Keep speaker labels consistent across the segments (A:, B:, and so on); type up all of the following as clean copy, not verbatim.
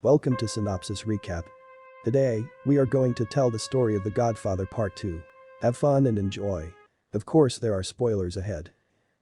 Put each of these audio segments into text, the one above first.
A: Welcome to Synopsis Recap. Today, we are going to tell the story of The Godfather Part 2. Have fun and enjoy. Of course there are spoilers ahead.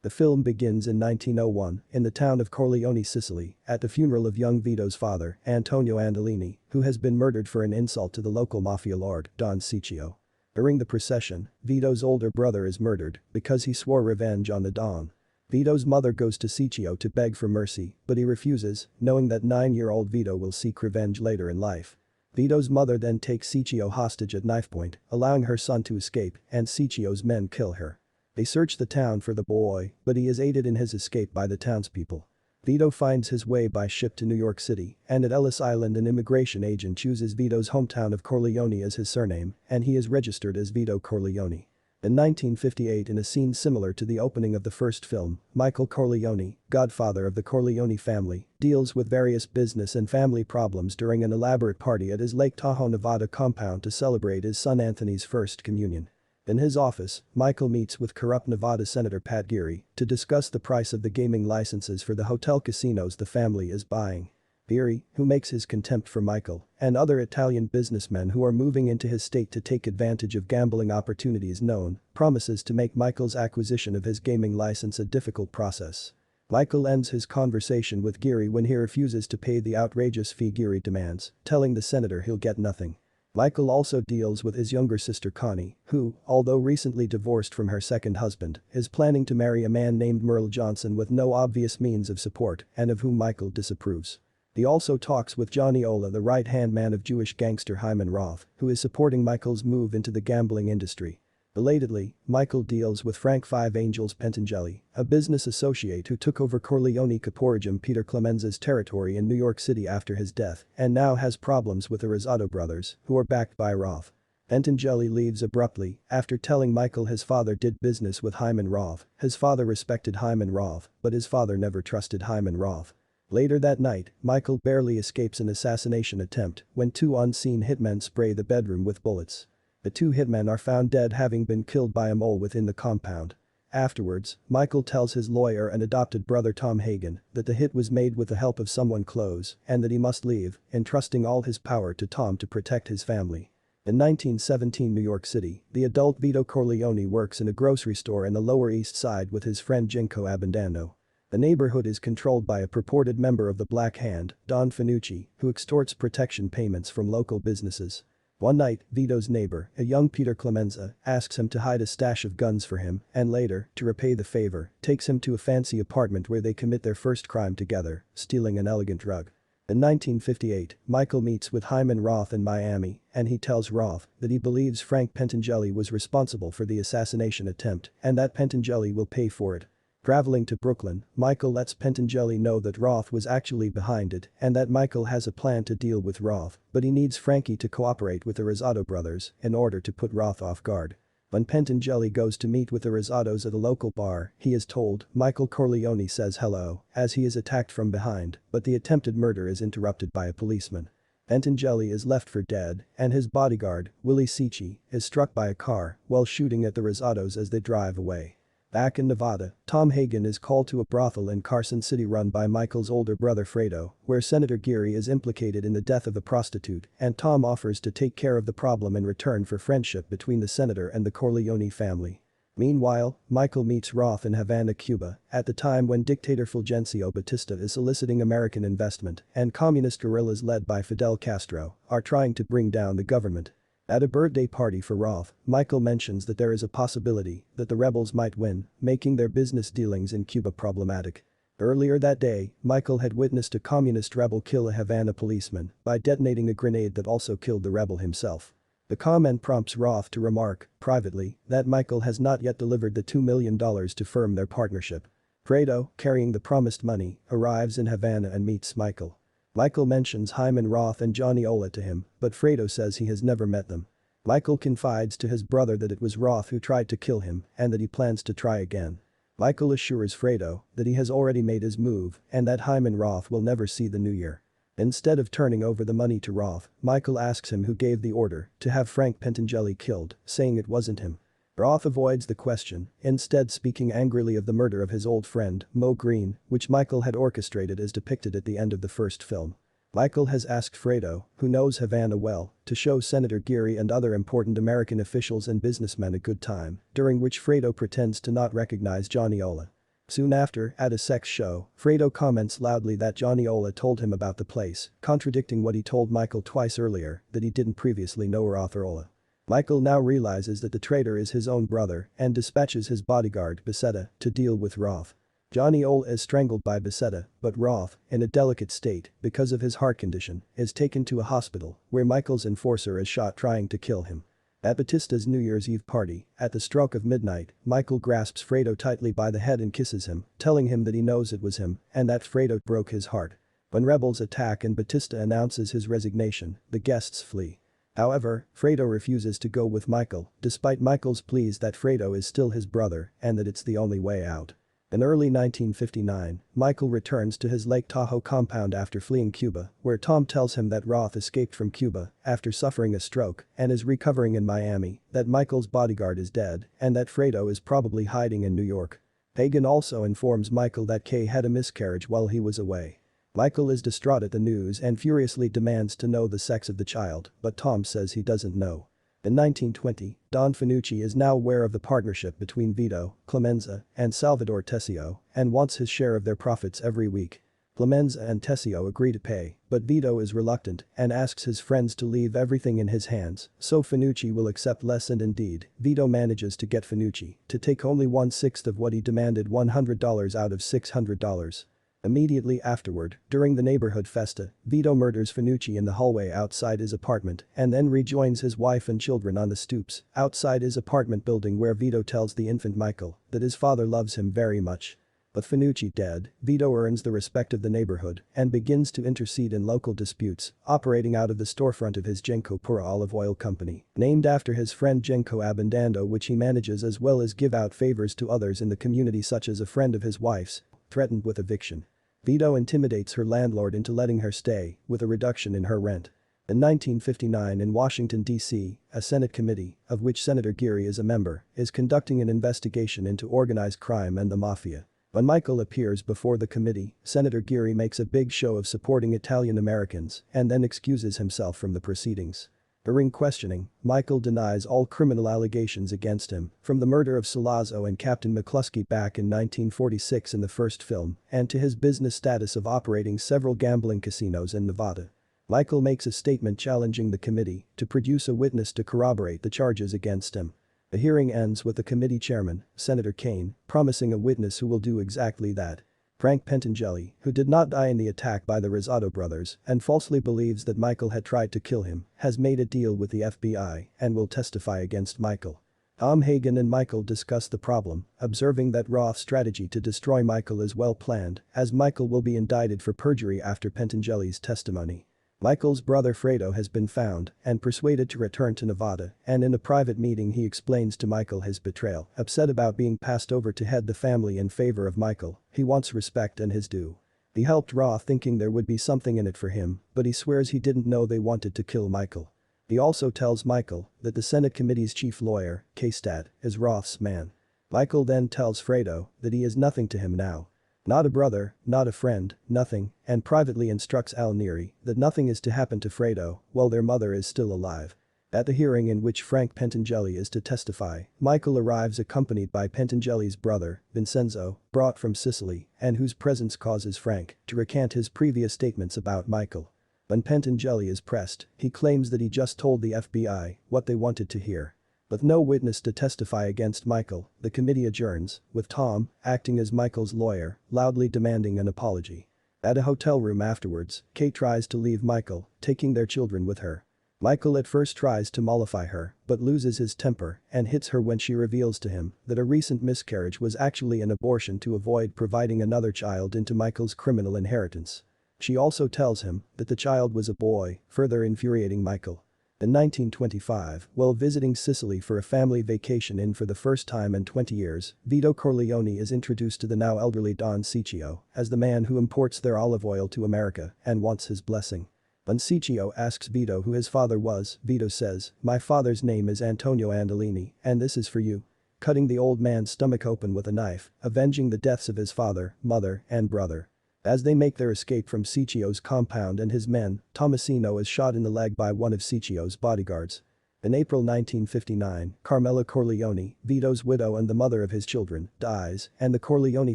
A: The film begins in 1901 in the town of Corleone, Sicily, at the funeral of young Vito's father, Antonio Andolini, who has been murdered for an insult to the local mafia lord, Don Ciccio. During the procession, Vito's older brother is murdered because he swore revenge on the Don. Vito's mother goes to Ciccio to beg for mercy, but he refuses, knowing that 9-year-old Vito will seek revenge later in life. Vito's mother then takes Ciccio hostage at knifepoint, allowing her son to escape, and Ciccio's men kill her. They search the town for the boy, but he is aided in his escape by the townspeople. Vito finds his way by ship to New York City, and at Ellis Island an immigration agent chooses Vito's hometown of Corleone as his surname, and he is registered as Vito Corleone. In 1958, in a scene similar to the opening of the first film, Michael Corleone, godfather of the Corleone family, deals with various business and family problems during an elaborate party at his Lake Tahoe, Nevada compound to celebrate his son Anthony's first communion. In his office, Michael meets with corrupt Nevada Senator Pat Geary to discuss the price of the gaming licenses for the hotel casinos the family is buying. Geary, who makes his contempt for Michael and other Italian businessmen who are moving into his state to take advantage of gambling opportunities known, promises to make Michael's acquisition of his gaming license a difficult process. Michael ends his conversation with Geary when he refuses to pay the outrageous fee Geary demands, telling the senator he'll get nothing. Michael also deals with his younger sister Connie, who, although recently divorced from her second husband, is planning to marry a man named Merle Johnson with no obvious means of support and of whom Michael disapproves. He also talks with Johnny Ola, the right-hand man of Jewish gangster Hyman Roth, who is supporting Michael's move into the gambling industry. Belatedly, Michael deals with Frank Five Angels Pentangeli, a business associate who took over Corleone Caporigim Peter Clemenza's territory in New York City after his death and now has problems with the Rosado brothers, who are backed by Roth. Pentangeli leaves abruptly after telling Michael his father did business with Hyman Roth. His father respected Hyman Roth, but his father never trusted Hyman Roth. Later that night, Michael barely escapes an assassination attempt when two unseen hitmen spray the bedroom with bullets. The two hitmen are found dead, having been killed by a mole within the compound. Afterwards, Michael tells his lawyer and adopted brother Tom Hagen that the hit was made with the help of someone close and that he must leave, entrusting all his power to Tom to protect his family. In 1917 New York City, the adult Vito Corleone works in a grocery store in the Lower East Side with his friend Jinko Abendano. The neighborhood is controlled by a purported member of the Black Hand, Don Fanucci, who extorts protection payments from local businesses. One night, Vito's neighbor, a young Peter Clemenza, asks him to hide a stash of guns for him and later, to repay the favor, takes him to a fancy apartment where they commit their first crime together, stealing an elegant rug. In 1958, Michael meets with Hyman Roth in Miami and he tells Roth that he believes Frank Pentangeli was responsible for the assassination attempt and that Pentangeli will pay for it. Traveling to Brooklyn, Michael lets Pentangeli know that Roth was actually behind it and that Michael has a plan to deal with Roth, but he needs Frankie to cooperate with the Rosado brothers in order to put Roth off guard. When Pentangeli goes to meet with the Rosados at a local bar, he is told Michael Corleone says hello as he is attacked from behind, but the attempted murder is interrupted by a policeman. Pentangeli is left for dead and his bodyguard, Willie Cicci, is struck by a car while shooting at the Rosados as they drive away. Back in Nevada, Tom Hagen is called to a brothel in Carson City run by Michael's older brother Fredo, where Senator Geary is implicated in the death of a prostitute and Tom offers to take care of the problem in return for friendship between the senator and the Corleone family. Meanwhile, Michael meets Roth in Havana, Cuba, at the time when dictator Fulgencio Batista is soliciting American investment and communist guerrillas led by Fidel Castro are trying to bring down the government. At a birthday party for Roth, Michael mentions that there is a possibility that the rebels might win, making their business dealings in Cuba problematic. Earlier that day, Michael had witnessed a communist rebel kill a Havana policeman by detonating a grenade that also killed the rebel himself. The comment prompts Roth to remark, privately, that Michael has not yet delivered the $2 million to firm their partnership. Fredo, carrying the promised money, arrives in Havana and meets Michael. Michael mentions Hyman Roth and Johnny Ola to him, but Fredo says he has never met them. Michael confides to his brother that it was Roth who tried to kill him and that he plans to try again. Michael assures Fredo that he has already made his move and that Hyman Roth will never see the new year. Instead of turning over the money to Roth, Michael asks him who gave the order to have Frank Pentangeli killed, saying it wasn't him. Roth avoids the question, instead speaking angrily of the murder of his old friend, Mo Green, which Michael had orchestrated as depicted at the end of the first film. Michael has asked Fredo, who knows Havana well, to show Senator Geary and other important American officials and businessmen a good time, during which Fredo pretends to not recognize Johnny Ola. Soon after, at a sex show, Fredo comments loudly that Johnny Ola told him about the place, contradicting what he told Michael twice earlier, that he didn't previously know Arthur Ola. Michael now realizes that the traitor is his own brother and dispatches his bodyguard, Becerra, to deal with Roth. Johnny Ola is strangled by Becerra, but Roth, in a delicate state because of his heart condition, is taken to a hospital where Michael's enforcer is shot trying to kill him. At Batista's New Year's Eve party, at the stroke of midnight, Michael grasps Fredo tightly by the head and kisses him, telling him that he knows it was him and that Fredo broke his heart. When rebels attack and Batista announces his resignation, the guests flee. However, Fredo refuses to go with Michael, despite Michael's pleas that Fredo is still his brother and that it's the only way out. In early 1959, Michael returns to his Lake Tahoe compound after fleeing Cuba, where Tom tells him that Roth escaped from Cuba after suffering a stroke and is recovering in Miami, that Michael's bodyguard is dead, and that Fredo is probably hiding in New York. Hagen also informs Michael that Kay had a miscarriage while he was away. Michael is distraught at the news and furiously demands to know the sex of the child, but Tom says he doesn't know. In 1920, Don Fanucci is now aware of the partnership between Vito, Clemenza, and Salvador Tessio and wants his share of their profits every week. Clemenza and Tessio agree to pay, but Vito is reluctant and asks his friends to leave everything in his hands, so Fanucci will accept less, and indeed, Vito manages to get Fanucci to take only 1/6 of what he demanded, $100 out of $600. Immediately afterward, during the neighborhood festa, Vito murders Fanucci in the hallway outside his apartment and then rejoins his wife and children on the stoops outside his apartment building, where Vito tells the infant Michael that his father loves him very much. With Fanucci dead, Vito earns the respect of the neighborhood and begins to intercede in local disputes, operating out of the storefront of his Genco Pura olive oil company, named after his friend Genco Abundando, which he manages, as well as give out favors to others in the community, such as a friend of his wife's, threatened with eviction. Vito intimidates her landlord into letting her stay, with a reduction in her rent. In 1959 in Washington, D.C., a Senate committee, of which Senator Geary is a member, is conducting an investigation into organized crime and the mafia. When Michael appears before the committee, Senator Geary makes a big show of supporting Italian Americans and then excuses himself from the proceedings. During questioning, Michael denies all criminal allegations against him, from the murder of Sollazzo and Captain McCluskey back in 1946 in the first film, and to his business status of operating several gambling casinos in Nevada. Michael makes a statement challenging the committee to produce a witness to corroborate the charges against him. The hearing ends with the committee chairman, Senator Kane, promising a witness who will do exactly that. Frank Pentangeli, who did not die in the attack by the Rosado brothers and falsely believes that Michael had tried to kill him, has made a deal with the FBI and will testify against Michael. Tom Hagen and Michael discuss the problem, observing that Roth's strategy to destroy Michael is well planned, as Michael will be indicted for perjury after Pentangeli's testimony. Michael's brother Fredo has been found and persuaded to return to Nevada, and in a private meeting he explains to Michael his betrayal. Upset about being passed over to head the family in favor of Michael, he wants respect and his due. He helped Roth thinking there would be something in it for him, but he swears he didn't know they wanted to kill Michael. He also tells Michael that the Senate committee's chief lawyer, K-Stat, is Roth's man. Michael then tells Fredo that he is nothing to him now. Not a brother, not a friend, nothing, and privately instructs Al Neri that nothing is to happen to Fredo while their mother is still alive. At the hearing in which Frank Pentangeli is to testify, Michael arrives accompanied by Pentangeli's brother, Vincenzo, brought from Sicily, and whose presence causes Frank to recant his previous statements about Michael. When Pentangeli is pressed, he claims that he just told the FBI what they wanted to hear. With no witness to testify against Michael, the committee adjourns, with Tom, acting as Michael's lawyer, loudly demanding an apology. At a hotel room afterwards, Kate tries to leave Michael, taking their children with her. Michael at first tries to mollify her, but loses his temper and hits her when she reveals to him that a recent miscarriage was actually an abortion to avoid providing another child into Michael's criminal inheritance. She also tells him that the child was a boy, further infuriating Michael. In 1925, while visiting Sicily for a family vacation in for the first time in 20 years, Vito Corleone is introduced to the now elderly Don Ciccio as the man who imports their olive oil to America and wants his blessing. When Ciccio asks Vito who his father was, Vito says, "My father's name is Antonio Andolini, and this is for you," cutting the old man's stomach open with a knife, avenging the deaths of his father, mother, and brother. As they make their escape from Cicio's compound and his men, Tomasino is shot in the leg by one of Cicio's bodyguards. In April 1959, Carmela Corleone, Vito's widow and the mother of his children, dies, and the Corleone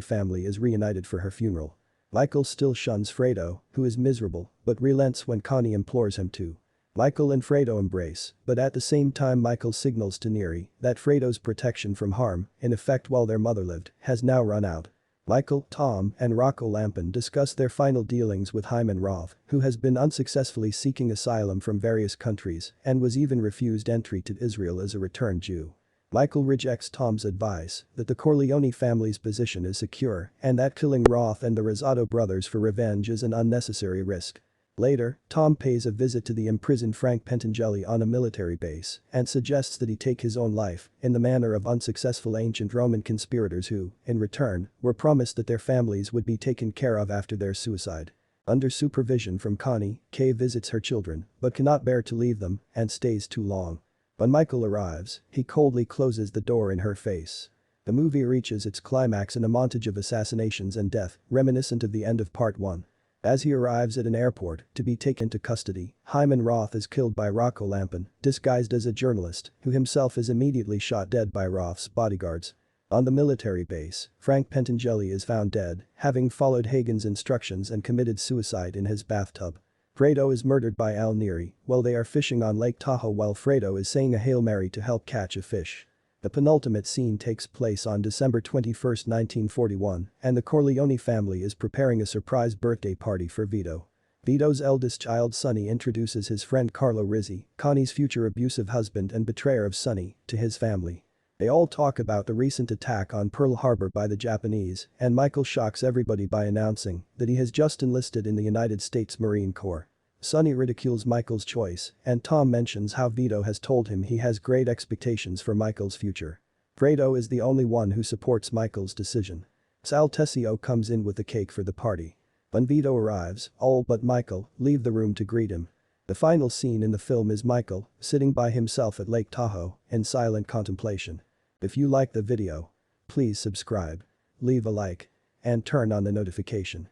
A: family is reunited for her funeral. Michael still shuns Fredo, who is miserable, but relents when Connie implores him to. Michael and Fredo embrace, but at the same time Michael signals to Neri that Fredo's protection from harm, in effect while their mother lived, has now run out. Michael, Tom, and Rocco Lampin discuss their final dealings with Hyman Roth, who has been unsuccessfully seeking asylum from various countries and was even refused entry to Israel as a returned Jew. Michael rejects Tom's advice that the Corleone family's position is secure and that killing Roth and the Rosado brothers for revenge is an unnecessary risk. Later, Tom pays a visit to the imprisoned Frank Pentangeli on a military base and suggests that he take his own life in the manner of unsuccessful ancient Roman conspirators who, in return, were promised that their families would be taken care of after their suicide. Under supervision from Connie, Kay visits her children but cannot bear to leave them and stays too long. When Michael arrives, he coldly closes the door in her face. The movie reaches its climax in a montage of assassinations and death, reminiscent of the end of Part 1. As he arrives at an airport to be taken to custody, Hyman Roth is killed by Rocco Lampin, disguised as a journalist, who himself is immediately shot dead by Roth's bodyguards. On the military base, Frank Pentangeli is found dead, having followed Hagen's instructions and committed suicide in his bathtub. Fredo is murdered by Al Neri while they are fishing on Lake Tahoe while Fredo is saying a Hail Mary to help catch a fish. The penultimate scene takes place on December 21, 1941, and the Corleone family is preparing a surprise birthday party for Vito. Vito's eldest child Sonny introduces his friend Carlo Rizzi, Connie's future abusive husband and betrayer of Sonny, to his family. They all talk about the recent attack on Pearl Harbor by the Japanese, and Michael shocks everybody by announcing that he has just enlisted in the United States Marine Corps. Sonny ridicules Michael's choice, and Tom mentions how Vito has told him he has great expectations for Michael's future. Fredo is the only one who supports Michael's decision. Sal Tessio comes in with the cake for the party. When Vito arrives, all but Michael leave the room to greet him. The final scene in the film is Michael sitting by himself at Lake Tahoe in silent contemplation. If you like the video, please subscribe, leave a like, and turn on the notification.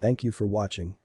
A: Thank you for watching.